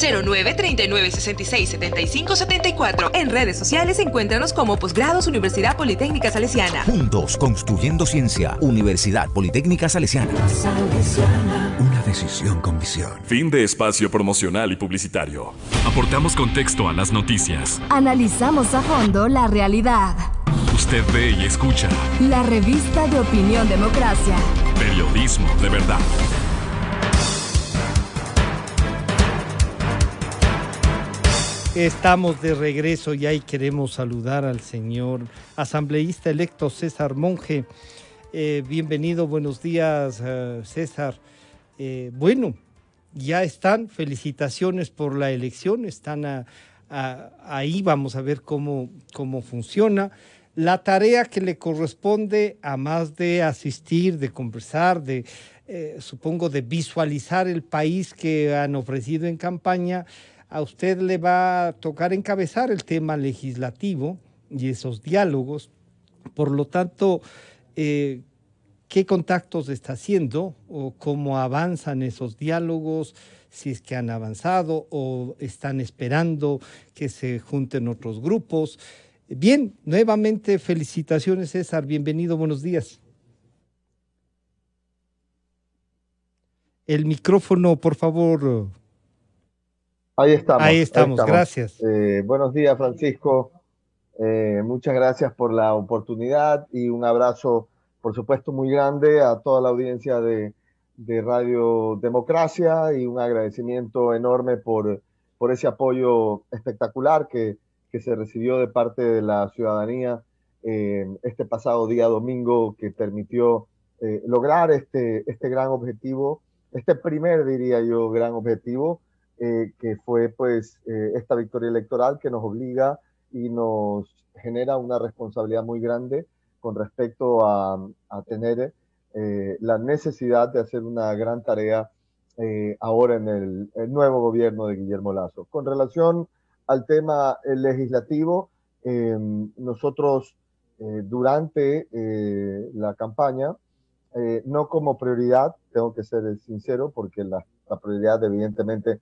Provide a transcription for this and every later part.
0939667574. En redes sociales encuéntranos como Posgrados Universidad Politécnica Salesiana. Juntos construyendo ciencia. Universidad Politécnica Salesiana. Una decisión con visión. Fin de espacio promocional y publicitario. Aportamos contexto a las noticias. Analizamos a fondo la realidad. Usted ve y escucha. La revista de Opinión Democracia. Periodismo de verdad. Estamos de regreso y ahí queremos saludar al señor asambleísta electo César Monge. Bienvenido, buenos días, César. Bueno, ya están, felicitaciones por la elección, están ahí, vamos a ver cómo funciona. La tarea que le corresponde, a más de asistir, de conversar, supongo de visualizar el país que han ofrecido en campaña, a usted le va a tocar encabezar el tema legislativo y esos diálogos. Por lo tanto, ¿qué contactos está haciendo o cómo avanzan esos diálogos? Si es que han avanzado o están esperando que se junten otros grupos. Bien, nuevamente felicitaciones, César. Bienvenido, buenos días. El micrófono, por favor. Ahí estamos. Ahí estamos. Gracias. Buenos días, Francisco. Muchas gracias por la oportunidad y un abrazo, por supuesto, muy grande a toda la audiencia de Radio Democracia y un agradecimiento enorme por ese apoyo espectacular que se recibió de parte de la ciudadanía este pasado día domingo, que permitió lograr este gran objetivo, este primer, diría yo, gran objetivo, que fue pues esta victoria electoral que nos obliga y nos genera una responsabilidad muy grande con respecto a tener la necesidad de hacer una gran tarea ahora en el nuevo gobierno de Guillermo Lasso. Con relación al tema legislativo, nosotros durante la campaña, no como prioridad, tengo que ser sincero, porque la prioridad evidentemente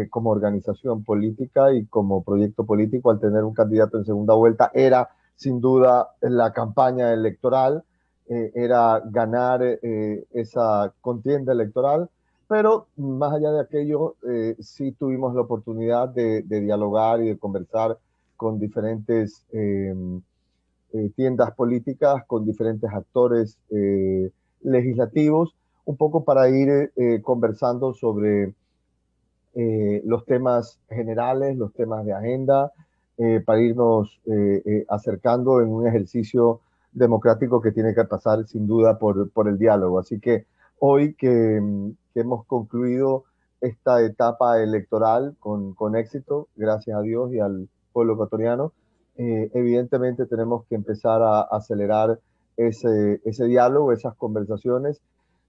como organización política y como proyecto político, al tener un candidato en segunda vuelta, era sin duda la campaña electoral, era ganar esa contienda electoral, pero más allá de aquello, sí tuvimos la oportunidad de dialogar y de conversar con diferentes tiendas políticas, con diferentes actores legislativos, un poco para ir conversando sobre los temas generales, los temas de agenda, para irnos acercando en un ejercicio democrático que tiene que pasar sin duda por el diálogo. Así que hoy que hemos concluido esta etapa electoral con éxito, gracias a Dios y al pueblo ecuatoriano, evidentemente tenemos que empezar a acelerar ese diálogo, esas conversaciones.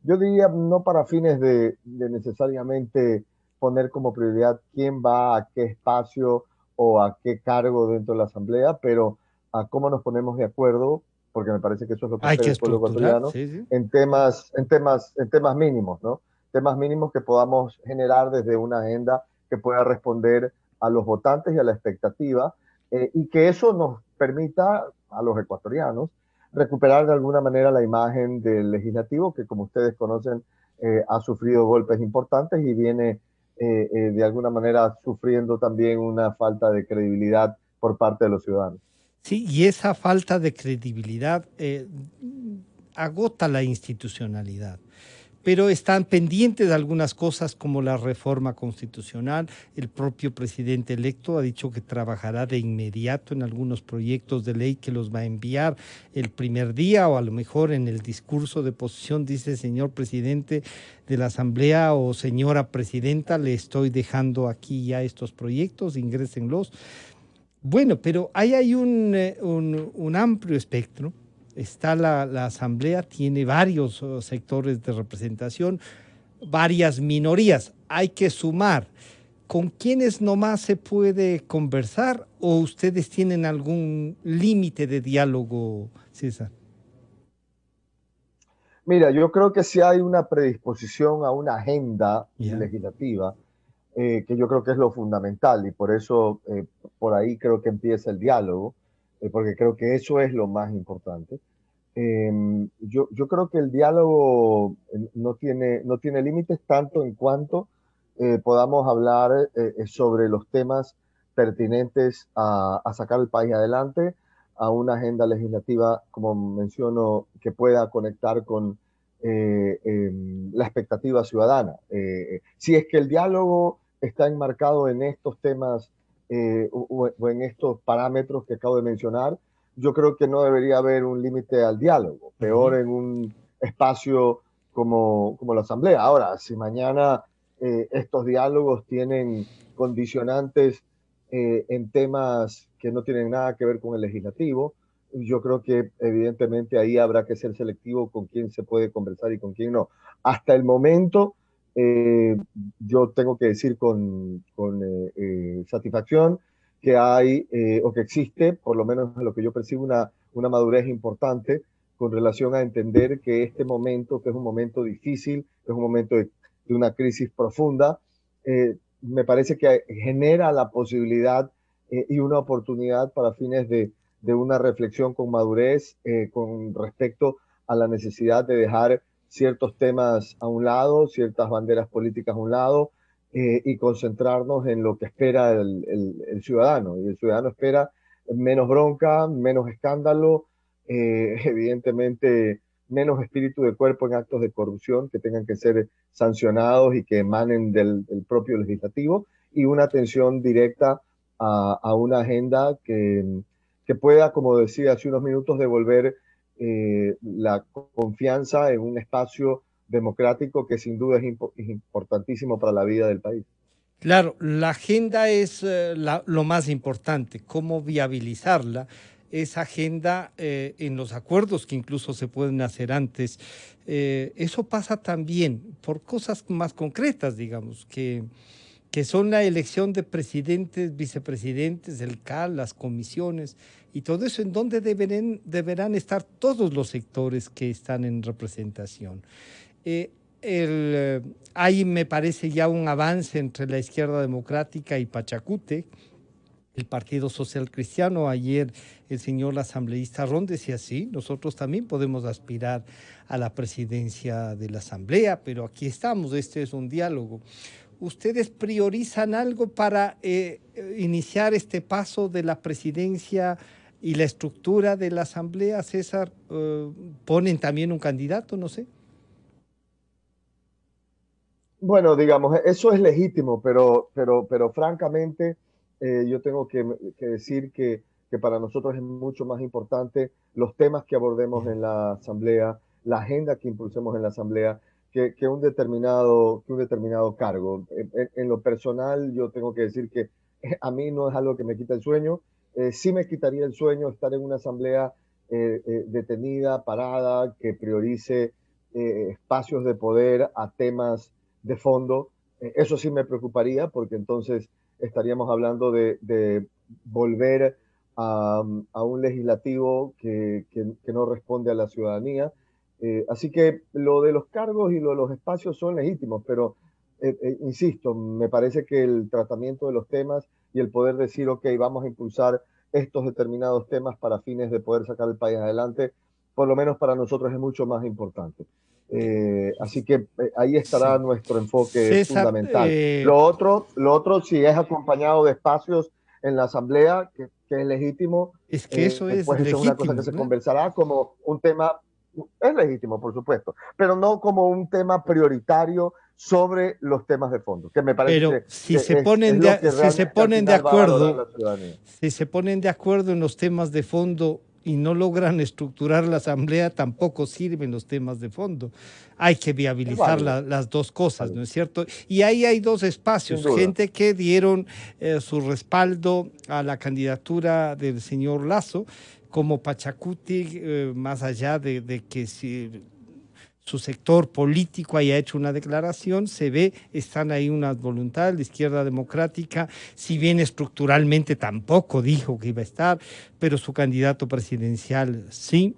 Yo diría no para fines de necesariamente poner como prioridad quién va a qué espacio o a qué cargo dentro de la asamblea, pero a cómo nos ponemos de acuerdo, porque me parece que eso es lo que espera el pueblo ecuatoriano, sí, sí, en temas mínimos, ¿no? Temas mínimos que podamos generar desde una agenda que pueda responder a los votantes y a la expectativa, y que eso nos permita a los ecuatorianos recuperar de alguna manera la imagen del legislativo, que como ustedes conocen ha sufrido golpes importantes y viene de alguna manera sufriendo también una falta de credibilidad por parte de los ciudadanos. Sí, y esa falta de credibilidad agota la institucionalidad, pero están pendientes de algunas cosas como la reforma constitucional. El propio presidente electo ha dicho que trabajará de inmediato en algunos proyectos de ley que los va a enviar el primer día, o a lo mejor en el discurso de posición dice: señor presidente de la Asamblea o señora presidenta, le estoy dejando aquí ya estos proyectos, ingrésenlos. Bueno, pero ahí hay un amplio espectro. Está la Asamblea, tiene varios sectores de representación, varias minorías. Hay que sumar. ¿Con quiénes nomás se puede conversar o ustedes tienen algún límite de diálogo, César? Mira, yo creo que sí hay una predisposición a una agenda legislativa que yo creo que es lo fundamental y por eso por ahí creo que empieza el diálogo, porque creo que eso es lo más importante. Yo creo que el diálogo no tiene límites tanto en cuanto podamos hablar sobre los temas pertinentes a sacar el país adelante, a una agenda legislativa, como menciono, que pueda conectar con la expectativa ciudadana. Si es que el diálogo está enmarcado en estos temas o en estos parámetros que acabo de mencionar, yo creo que no debería haber un límite al diálogo, peor en un espacio como la Asamblea. Ahora, si mañana estos diálogos tienen condicionantes en temas que no tienen nada que ver con el legislativo, yo creo que evidentemente ahí habrá que ser selectivo con quién se puede conversar y con quién no. Hasta el momento, yo tengo que decir con satisfacción que hay o que existe, por lo menos a lo que yo percibo, una madurez importante con relación a entender que este momento, que es un momento difícil, que es un momento de una crisis profunda, me parece que genera la posibilidad y una oportunidad para fines de una reflexión con madurez con respecto a la necesidad de dejar ciertos temas a un lado, ciertas banderas políticas a un lado, y concentrarnos en lo que espera el ciudadano. Y el ciudadano espera menos bronca, menos escándalo, evidentemente menos espíritu de cuerpo en actos de corrupción que tengan que ser sancionados y que emanen del propio legislativo, y una atención directa a una agenda que pueda, como decía hace unos minutos, devolver la confianza en un espacio democrático que sin duda es importantísimo para la vida del país. Claro, la agenda es lo más importante, cómo viabilizarla, esa agenda en los acuerdos que incluso se pueden hacer antes. Eso pasa también por cosas más concretas, digamos, que son la elección de presidentes, vicepresidentes, el CAL, las comisiones y todo eso, en donde deberán estar todos los sectores que están en representación. Hay, me parece, ya un avance entre la izquierda democrática y Pachacútec, el Partido Social Cristiano. Ayer el señor asambleísta Ron decía, sí, nosotros también podemos aspirar a la presidencia de la Asamblea, pero aquí estamos, este es un diálogo. ¿Ustedes priorizan algo para iniciar este paso de la presidencia y la estructura de la Asamblea, César? ¿Ponen también un candidato, no sé? Bueno, digamos, eso es legítimo, pero francamente yo tengo que decir que para nosotros es mucho más importante los temas que abordemos en la Asamblea, la agenda que impulsemos en la Asamblea, que un determinado cargo. En lo personal, yo tengo que decir que a mí no es algo que me quita el sueño. Sí me quitaría el sueño estar en una Asamblea detenida, parada, que priorice espacios de poder a temas de fondo. Eso sí me preocuparía, porque entonces estaríamos hablando de volver a un legislativo que no responde a la ciudadanía. Así que lo de los cargos y lo de los espacios son legítimos, pero insisto, me parece que el tratamiento de los temas y el poder decir, ok, vamos a impulsar estos determinados temas para fines de poder sacar el país adelante, por lo menos para nosotros es mucho más importante. Así que ahí estará nuestro enfoque César, fundamental. Lo otro, si es acompañado de espacios en la Asamblea, que es legítimo, es que eso es pues legítimo, es una cosa que se conversará como un tema. Es legítimo, por supuesto, pero no como un tema prioritario sobre los temas de fondo, que me parece pero si se ponen de acuerdo en los temas de fondo y no logran estructurar la Asamblea, tampoco sirven los temas de fondo. Hay que viabilizar las dos cosas, ¿no es cierto? Y ahí hay dos espacios, gente que dieron su respaldo a la candidatura del señor Lasso, como Pachacútec, más allá de que si su sector político haya hecho una declaración, se ve, están ahí unas voluntades. La izquierda democrática, si bien estructuralmente tampoco dijo que iba a estar, pero su candidato presidencial sí.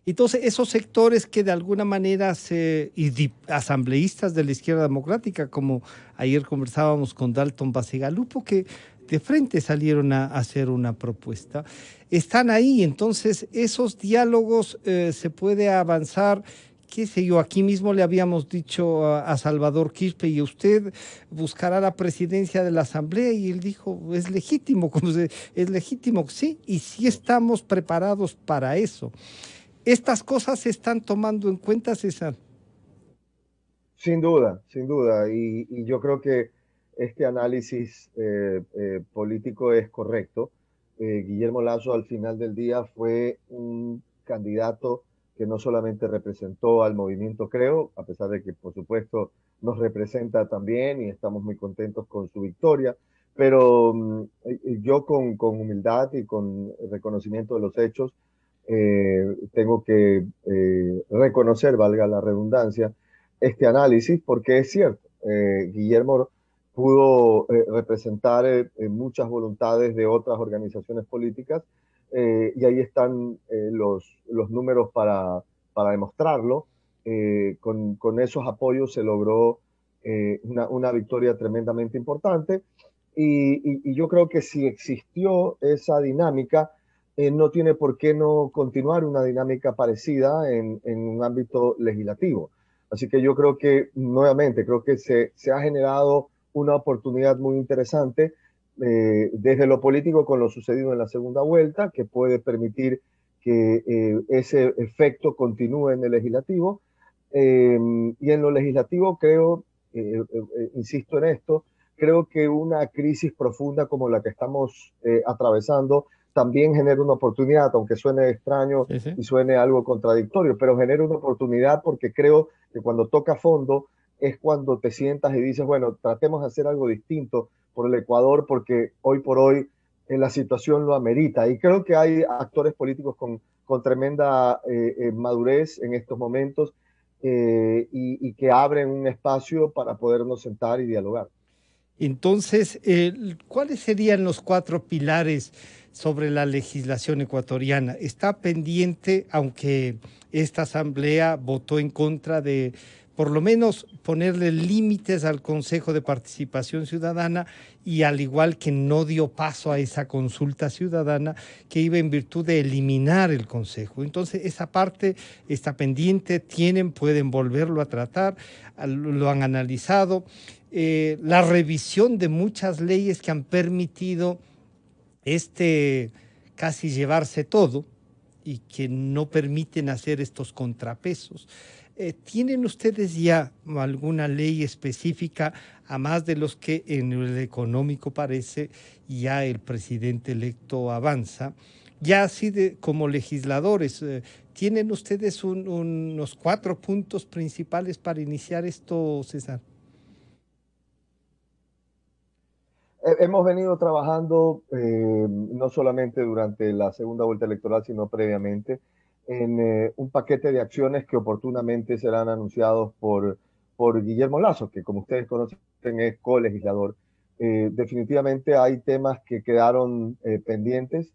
Entonces, esos sectores que de alguna manera asambleístas de la izquierda democrática, como ayer conversábamos con Dalton Bacigalupo, que de frente salieron a hacer una propuesta, están ahí. Entonces, esos diálogos se puede avanzar. Qué sé yo, aquí mismo le habíamos dicho a Salvador Quispe, y usted buscará la presidencia de la Asamblea, y él dijo, es legítimo, es legítimo, sí, y sí estamos preparados para eso. ¿Estas cosas se están tomando en cuenta, César? Sin duda, sin duda. Y yo creo que este análisis político es correcto. Guillermo Lasso al final del día fue un candidato que no solamente representó al movimiento Creo, a pesar de que por supuesto nos representa también y estamos muy contentos con su victoria, pero yo con humildad y con reconocimiento de los hechos, tengo que reconocer, valga la redundancia, este análisis, porque es cierto, Guillermo pudo representar muchas voluntades de otras organizaciones políticas, y ahí están los números para demostrarlo. Con esos apoyos se logró una victoria tremendamente importante, y yo creo que si existió esa dinámica, no tiene por qué no continuar una dinámica parecida en un ámbito legislativo. Así que yo creo que, nuevamente, creo que se ha generado una oportunidad muy interesante desde lo político con lo sucedido en la segunda vuelta, que puede permitir que ese efecto continúe en el legislativo. Y en lo legislativo creo, insisto en esto, creo que una crisis profunda como la que estamos atravesando también genera una oportunidad, aunque suene extraño y suene algo contradictorio, pero genera una oportunidad porque creo que cuando toca fondo es cuando te sientas y dices, bueno, tratemos de hacer algo distinto por el Ecuador, porque hoy por hoy la situación lo amerita. Y creo que hay actores políticos con tremenda madurez en estos momentos, y que abren un espacio para podernos sentar y dialogar. Entonces, ¿cuáles serían los 4 pilares sobre la legislación ecuatoriana? Está pendiente, aunque esta asamblea votó en contra de, por lo menos, ponerle límites al Consejo de Participación Ciudadana, y al igual que no dio paso a esa consulta ciudadana que iba en virtud de eliminar el Consejo. Entonces, esa parte está pendiente, pueden volverlo a tratar, lo han analizado. La revisión de muchas leyes que han permitido casi llevarse todo y que no permiten hacer estos contrapesos. ¿Tienen ustedes ya alguna ley específica, a más de los que en el económico parece ya el presidente electo avanza? Ya así como legisladores, ¿tienen ustedes unos 4 puntos principales para iniciar esto, César? Hemos venido trabajando no solamente durante la segunda vuelta electoral, sino previamente, en un paquete de acciones que oportunamente serán anunciados por Guillermo Lasso, que como ustedes conocen es colegislador. Definitivamente hay temas que quedaron pendientes.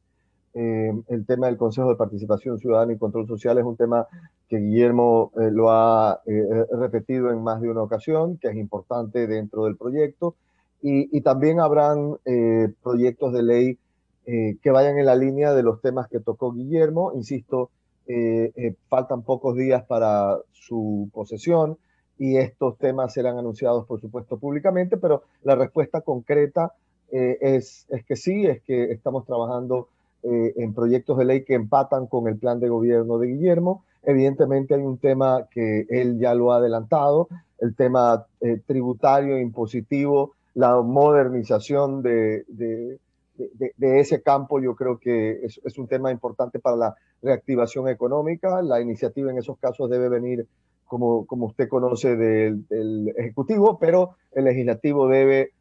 El tema del Consejo de Participación Ciudadana y Control Social es un tema que Guillermo lo ha repetido en más de una ocasión, que es importante dentro del proyecto. Y también habrán proyectos de ley que vayan en la línea de los temas que tocó Guillermo. Insisto, faltan pocos días para su posesión y estos temas serán anunciados, por supuesto, públicamente, pero la respuesta concreta es que sí, es que estamos trabajando en proyectos de ley que empatan con el plan de gobierno de Guillermo. Evidentemente hay un tema que él ya lo ha adelantado, el tema tributario e impositivo, la modernización de ese campo. Yo creo que es un tema importante para la reactivación económica. La iniciativa en esos casos debe venir, como usted conoce, del Ejecutivo, pero el Legislativo debe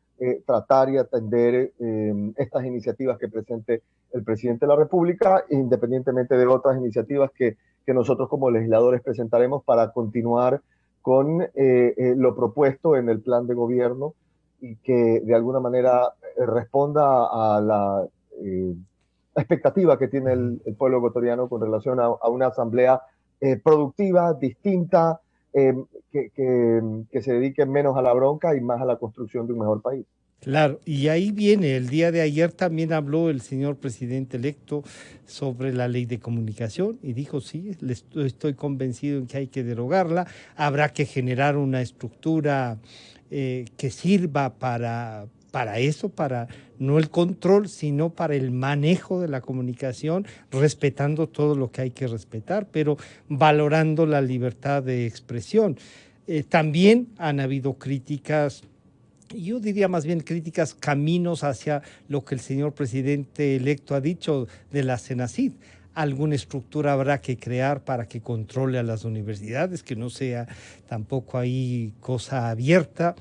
tratar y atender estas iniciativas que presente el presidente de la República, independientemente de otras iniciativas que nosotros como legisladores presentaremos para continuar con lo propuesto en el plan de gobierno, y que de alguna manera responda a la expectativa que tiene el pueblo ecuatoriano con relación a una asamblea productiva, distinta, que se dediquen menos a la bronca y más a la construcción de un mejor país. Claro, y ahí viene, el día de ayer también habló el señor presidente electo sobre la ley de comunicación y dijo, sí, estoy convencido en que hay que derogarla, habrá que generar una estructura que sirva para eso, para no el control, sino para el manejo de la comunicación, respetando todo lo que hay que respetar, pero valorando la libertad de expresión. También han habido críticas, yo diría más bien críticas, caminos hacia lo que el señor presidente electo ha dicho de la CENACYT. Alguna estructura habrá que crear para que controle a las universidades, que no sea tampoco ahí cosa abierta.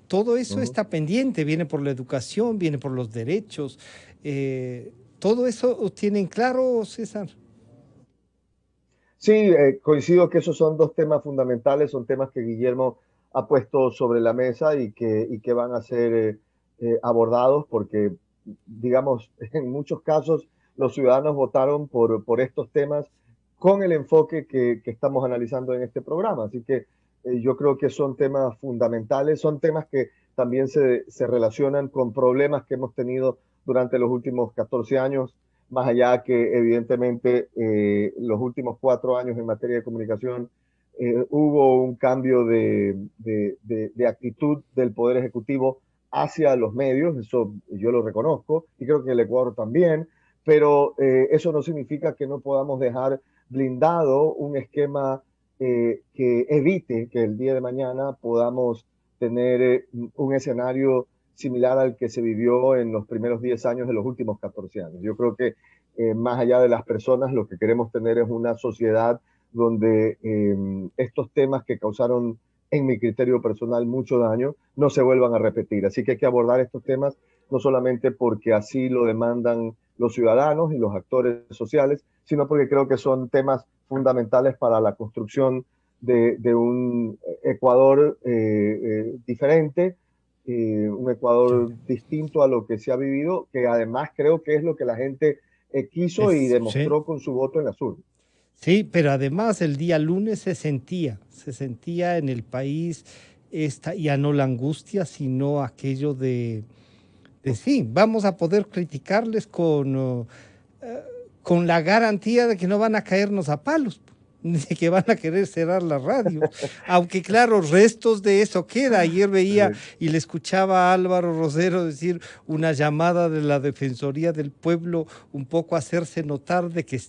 Todo eso está pendiente, viene por la educación, viene por los derechos. ¿Todo eso tienen claro, César? Sí, coincido que esos son dos temas fundamentales, son temas que Guillermo ha puesto sobre la mesa y que van a ser abordados porque, digamos, en muchos casos los ciudadanos votaron por estos temas con el enfoque que estamos analizando en este programa. Así que yo creo que son temas fundamentales, son temas que también se relacionan con problemas que hemos tenido durante los últimos 14 años, más allá que evidentemente los últimos 4 años en materia de comunicación hubo un cambio de actitud del Poder Ejecutivo hacia los medios, eso yo lo reconozco, y creo que el Ecuador también, pero eso no significa que no podamos dejar blindado un esquema que evite que el día de mañana podamos tener un escenario similar al que se vivió en los primeros 10 años de los últimos 14 años. Yo creo que más allá de las personas, lo que queremos tener es una sociedad donde estos temas que causaron, en mi criterio personal, mucho daño, no se vuelvan a repetir. Así que hay que abordar estos temas no solamente porque así lo demandan los ciudadanos y los actores sociales, sino porque creo que son temas fundamentales para la construcción de un Ecuador diferente, un Ecuador distinto a lo que se ha vivido, que además creo que es lo que la gente quiso y demostró con su voto en las urnas. Sí, pero además el día lunes se sentía en el país ya no la angustia, sino aquello de sí, vamos a poder criticarles con la garantía de que no van a caernos a palos, de que van a querer cerrar la radio. Aunque claro, restos de eso queda. Ayer veía y le escuchaba a Álvaro Rosero decir una llamada de la Defensoría del Pueblo, un poco hacerse notar de que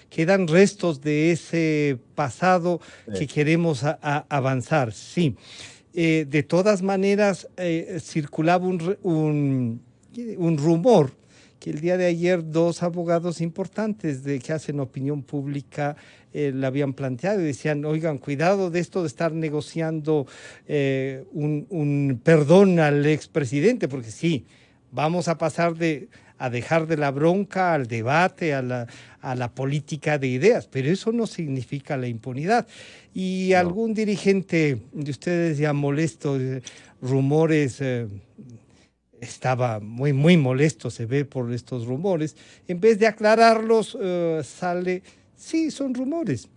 quedan restos de ese pasado que queremos avanzar. Sí. De todas maneras, circulaba un rumor que el día de ayer 2 abogados importantes que hacen opinión pública le habían planteado y decían, oigan, cuidado de esto de estar negociando un perdón al expresidente, porque sí, vamos a pasar a dejar de la bronca al debate, a la política de ideas, pero eso no significa la impunidad. Y algún dirigente de ustedes ya molesto, rumores, estaba muy, muy molesto, se ve por estos rumores, en vez de aclararlos, sale, sí, son rumores.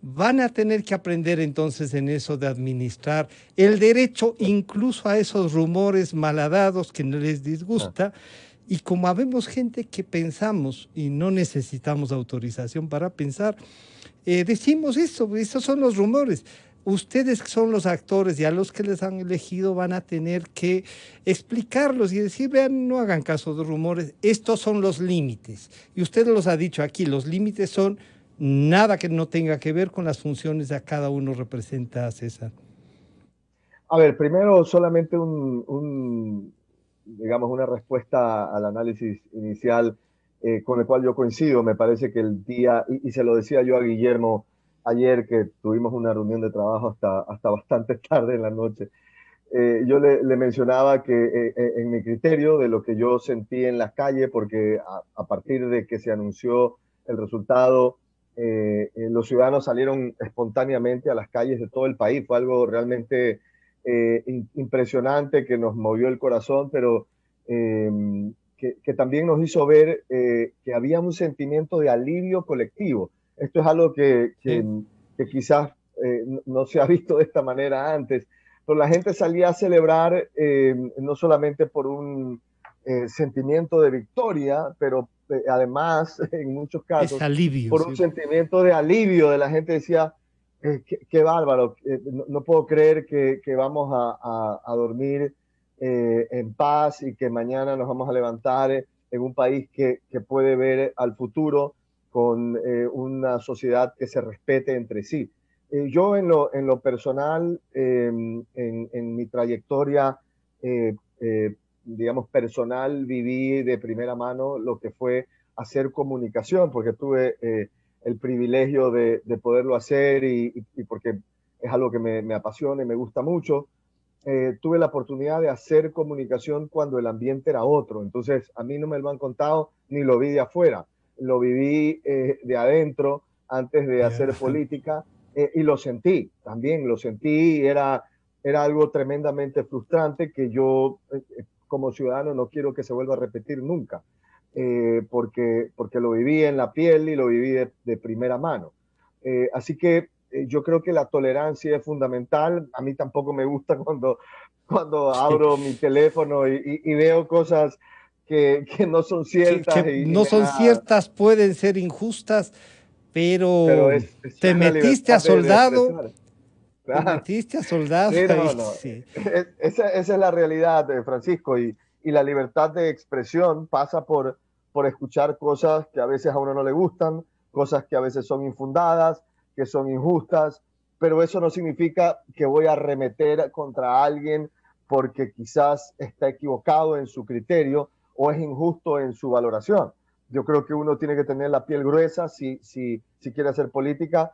Van a tener que aprender entonces en eso de administrar el derecho incluso a esos rumores malhadados que no les disgusta. Y como habemos gente que pensamos y no necesitamos autorización para pensar, decimos eso, esos son los rumores. Ustedes son los actores y a los que les han elegido van a tener que explicarlos y decir, vean, no hagan caso de rumores, estos son los límites. Y usted los ha dicho aquí, los límites son nada que no tenga que ver con las funciones que cada uno representa, César. A ver, primero solamente digamos, una respuesta al análisis inicial con el cual yo coincido. Me parece que el día, y se lo decía yo a Guillermo ayer que tuvimos una reunión de trabajo hasta bastante tarde en la noche, yo le mencionaba que en mi criterio de lo que yo sentí en las calles, porque a partir de que se anunció el resultado, los ciudadanos salieron espontáneamente a las calles de todo el país. Fue algo realmente impresionante que nos movió el corazón, pero que también nos hizo ver que había un sentimiento de alivio colectivo. Esto es algo que Sí. quizás no se ha visto de esta manera antes, pero la gente salía a celebrar no solamente por un sentimiento de victoria, pero además, en muchos Es casos, alivio, por un sí. sentimiento de alivio de la gente. Decía, qué bárbaro, no puedo creer que vamos a dormir en paz y que mañana nos vamos a levantar en un país que puede ver al futuro con una sociedad que se respete entre sí. Yo en lo personal, en mi trayectoria, digamos, personal, viví de primera mano lo que fue hacer comunicación, porque tuve el privilegio de poderlo hacer y porque es algo que me apasiona y me gusta mucho. Tuve la oportunidad de hacer comunicación cuando el ambiente era otro. Entonces, a mí no me lo han contado ni lo vi de afuera. Lo viví de adentro antes de hacer Ya. política y lo sentí, también lo sentí. Era algo tremendamente frustrante que yo, como ciudadano, no quiero que se vuelva a repetir nunca, porque lo viví en la piel y lo viví de primera mano. Así que yo creo que la tolerancia es fundamental. A mí tampoco me gusta cuando Sí. abro mi teléfono y veo cosas que no son ciertas Que y no me son da, ciertas, pueden ser injustas, pero pero es te la metiste a libertad de soldado, expresar. te Claro. metiste a soldado Sí, ahí, no, no. sí. Esa es la realidad, Francisco, y la libertad de expresión pasa por escuchar cosas que a veces a uno no le gustan, cosas que a veces son infundadas, que son injustas, pero eso no significa que voy a arremeter contra alguien porque quizás está equivocado en su criterio o es injusto en su valoración. Yo creo que uno tiene que tener la piel gruesa si quiere hacer política.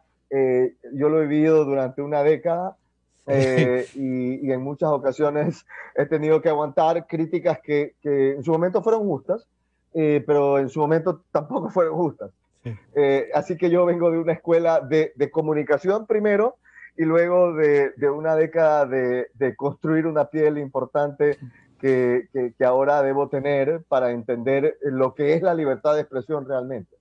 Yo lo he vivido durante una década y en muchas ocasiones he tenido que aguantar críticas que en su momento fueron justas, pero en su momento tampoco fueron justas. Sí. Así que yo vengo de una escuela de comunicación primero y luego de una década de construir una piel importante que ahora debo tener para entender lo que es la libertad de expresión realmente.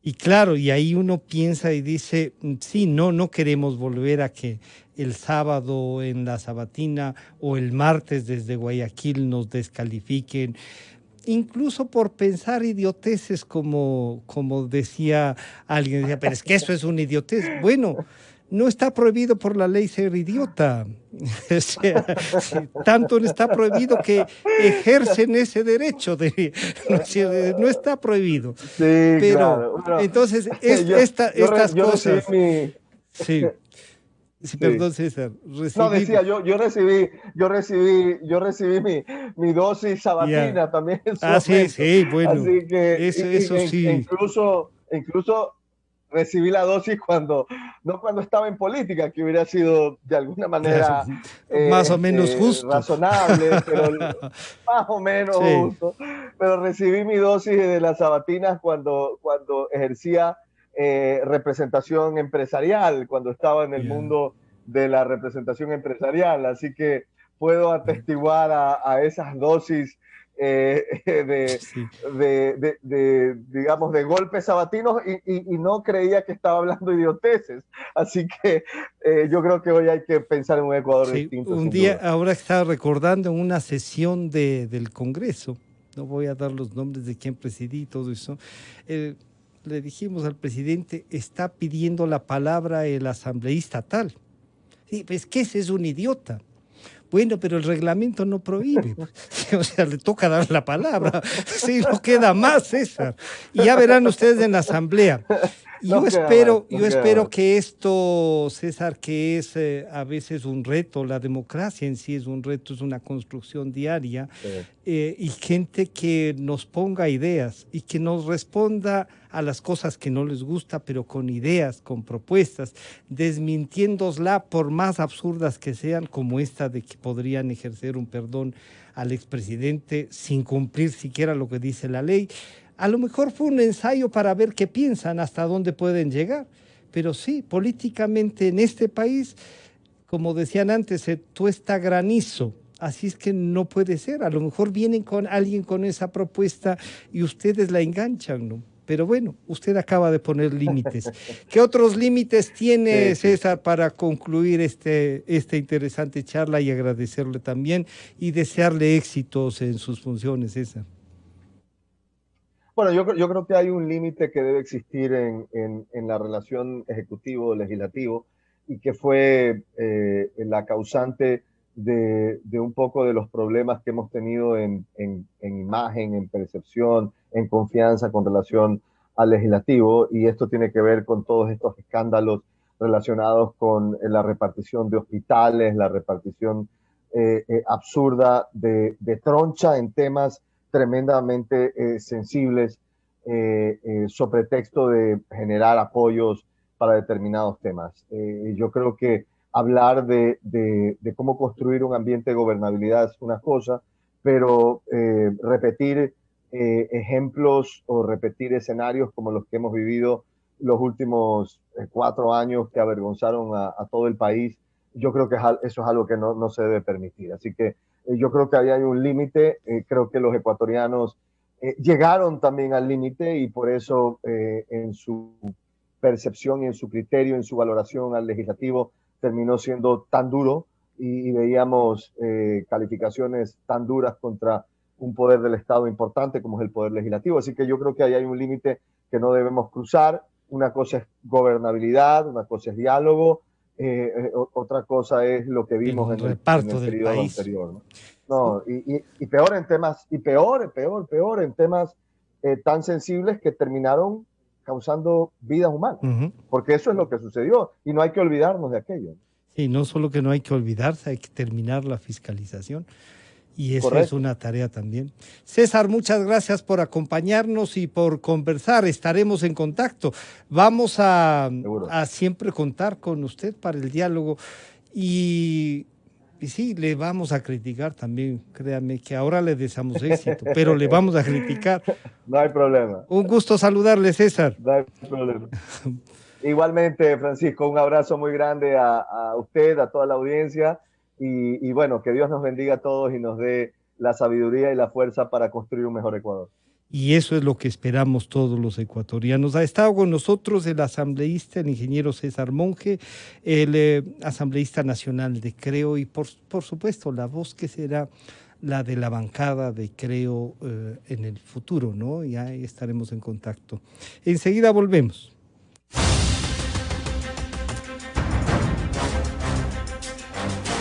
Y claro, y ahí uno piensa y dice, sí, no queremos volver a que el sábado en la Sabatina o el martes desde Guayaquil nos descalifiquen, incluso por pensar idioteces como decía alguien, decía, pero es que eso es una idiotez. Bueno, no está prohibido por la ley ser idiota. O sea, sí, tanto no está prohibido que ejercen ese derecho no, no está prohibido. Sí, Pero claro. Bueno, entonces estas yo recibí cosas, mi... sí, sí, Sí. perdón César, No, recibí, decía, yo recibí mi dosis ya, sabatina también en su sí, momento. sí, bueno, Así que eso sí, incluso recibí la dosis no cuando estaba en política, que hubiera sido de alguna claro, manera más o menos justo. razonable, pero más o menos Sí, justo. Pero recibí mi dosis de las sabatinas cuando ejercía representación empresarial, cuando estaba en el ya. mundo de la representación empresarial. Así que puedo atestiguar a esas dosis Sí. digamos, de golpes sabatinos y no creía que estaba hablando idioteces. Así que yo creo que hoy hay que pensar en un Ecuador Sí, distinto, un sin día, duda. ahora estaba recordando en una sesión del Congreso, no voy a dar los nombres de quién presidí y todo eso, le dijimos al presidente, está pidiendo la palabra el asambleísta tal. Sí, pues que ese es un idiota. Bueno, pero el reglamento no prohíbe. O sea, le toca dar la palabra. Sí, no queda más, César. Y ya verán ustedes en la asamblea. Y No queda más, no yo queda espero más. que esto, César, que es a veces un reto, la democracia en sí es un reto, es una construcción diaria, Sí. y gente que nos ponga ideas y que nos responda a las cosas que no les gusta, pero con ideas, con propuestas, desmintiéndosla por más absurdas que sean, como esta de que podrían ejercer un perdón al expresidente sin cumplir siquiera lo que dice la ley. A lo mejor fue un ensayo para ver qué piensan, hasta dónde pueden llegar. Pero sí, políticamente en este país, como decían antes, se tuesta granizo. Así es que no puede ser. A lo mejor vienen con alguien con esa propuesta y ustedes la enganchan, ¿no? Pero bueno, usted acaba de poner límites. ¿Qué otros límites tiene César para concluir esta interesante charla y agradecerle también y desearle éxitos en sus funciones, César? Bueno, yo creo que hay un límite que debe existir en la relación ejecutivo-legislativo y que fue la causante de un poco de los problemas que hemos tenido en imagen, en percepción, en confianza con relación al legislativo, y esto tiene que ver con todos estos escándalos relacionados con la repartición de hospitales, la repartición absurda de troncha en temas tremendamente sensibles, sobre texto de generar apoyos para determinados temas. Yo creo que hablar de cómo construir un ambiente de gobernabilidad es una cosa, pero repetir ejemplos o repetir escenarios como los que hemos vivido los últimos 4 años que avergonzaron a todo el país, yo creo que eso es algo que no se debe permitir. Así que yo creo que ahí hay un límite. Creo que los ecuatorianos llegaron también al límite y por eso en su percepción y en su criterio, en su valoración al legislativo, terminó siendo tan duro y veíamos calificaciones tan duras contra un poder del Estado importante como es el poder legislativo. Así que yo creo que ahí hay un límite que no debemos cruzar. Una cosa es gobernabilidad, una cosa es diálogo, otra cosa es lo que vimos en el periodo anterior, ¿no? No, y peor en temas, y peor en temas tan sensibles que terminaron causando vidas humanas, porque eso es lo que sucedió y no hay que olvidarnos de aquello. Sí, no solo que no hay que olvidarse, hay que terminar la fiscalización. Y eso es una tarea también. César, muchas gracias por acompañarnos y por conversar. Estaremos en contacto. Vamos a siempre contar con usted para el diálogo. Y sí, le vamos a criticar también. Créame que ahora le deseamos éxito, pero le vamos a criticar. No hay problema. Un gusto saludarle, César. No hay problema. Igualmente, Francisco, un abrazo muy grande a usted, a toda la audiencia. Y bueno, que Dios nos bendiga a todos y nos dé la sabiduría y la fuerza para construir un mejor Ecuador. Y eso es lo que esperamos todos los ecuatorianos. Ha estado con nosotros el asambleísta, el ingeniero César Monge, el asambleísta nacional de Creo y por supuesto la voz que será la de la bancada de Creo en el futuro, ¿no? Ya estaremos en contacto. Enseguida volvemos.